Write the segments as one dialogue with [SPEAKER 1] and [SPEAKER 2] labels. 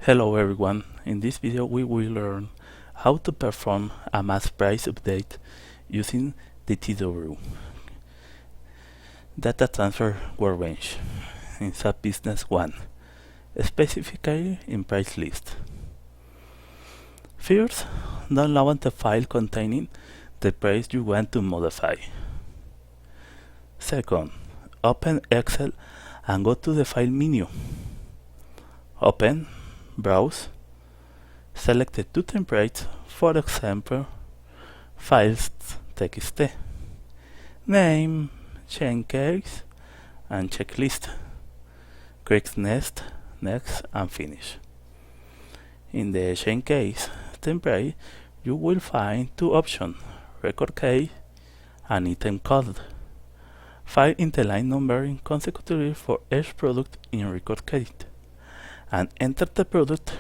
[SPEAKER 1] Hello everyone, in this video we will learn how to perform a mass price update using DTW, Data Transfer Workbench, in SAP Business One, specifically in price list. First, download the file containing the price you want to modify. Second, open Excel and go to the File menu. Open, Browse, select the two templates, for example, files.txt, name, chain case, and checklist. Click Next, and Finish. In the chain case template, you will find two options, record case and item code. Fill in the line numbering consecutively for each product in record case, and enter the product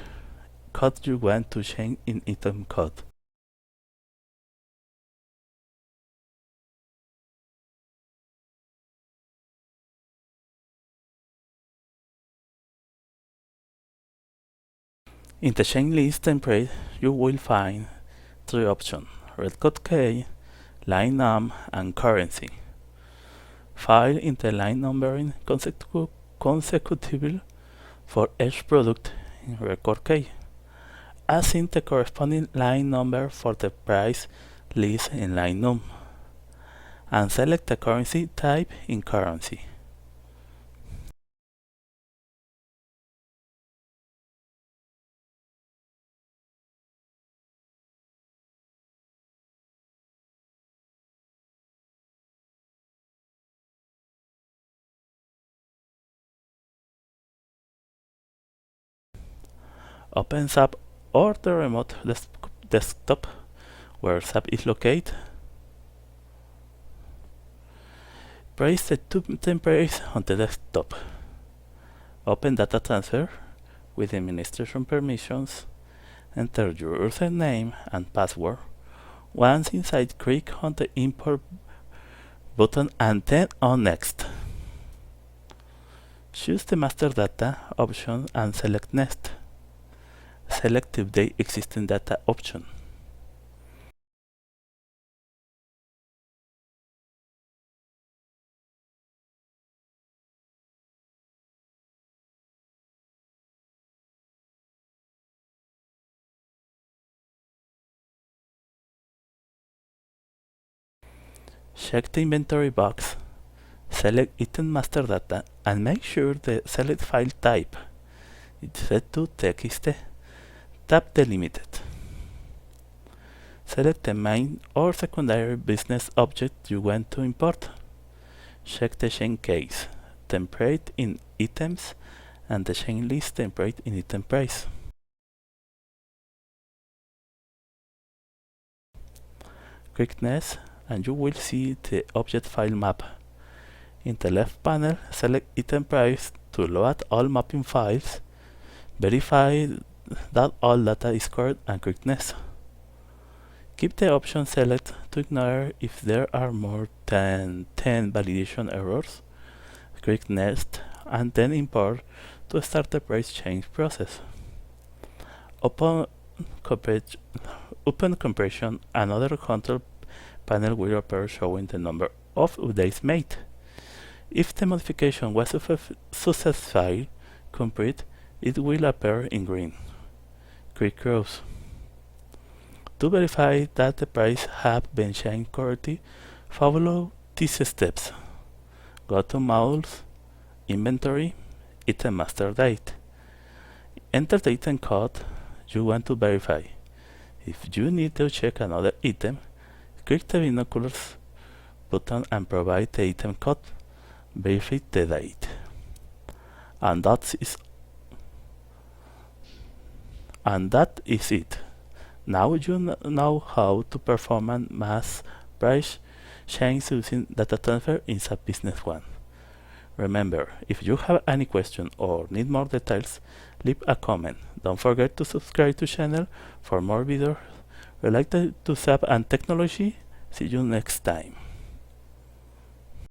[SPEAKER 1] code you want to change in item code. In the chain list template, you will find three options, record case, line num, and currency. File in the line numbering consecutively for each product in record case. Assign the corresponding line number for the price list in line num, and select the currency type in currency. Open SAP or the remote desktop where SAP is located. Place the two templates on the desktop. Open Data Transfer with administration permissions. Enter your username and password. Once inside, click on the Import button and then on Next. Choose the Master Data option and select Next. Select the Update Existing Data option. Check the inventory box, select Item Master Data, and make sure the select file type is set to TXT. Tap Delimited. Select the main or secondary business object you want to import. Check the chain case template in items and the chain list template in item price. Click Next and you will see the object file map. In the left panel, select item price to load all mapping files. Verify that all data is correct and click Next. Keep the option select to ignore if there are more than 10 validation errors. Click Next and then Import to start the price change process. Open compression, another control panel will appear showing the number of updates made. If the modification was successfully complete, it will appear in green. Click Close. To verify that the price have been changed correctly, follow these steps. Go to Modules, Inventory, Item Master Date. Enter the item code you want to verify. If you need to check another item, click the binoculars button and provide the item code. Verify the date. And that is it. Now you know how to perform a mass price change using data transfer in SAP Business One. Remember, if you have any question or need more details, leave a comment. Don't forget to subscribe to the channel for more videos related to SAP and technology. See you next time.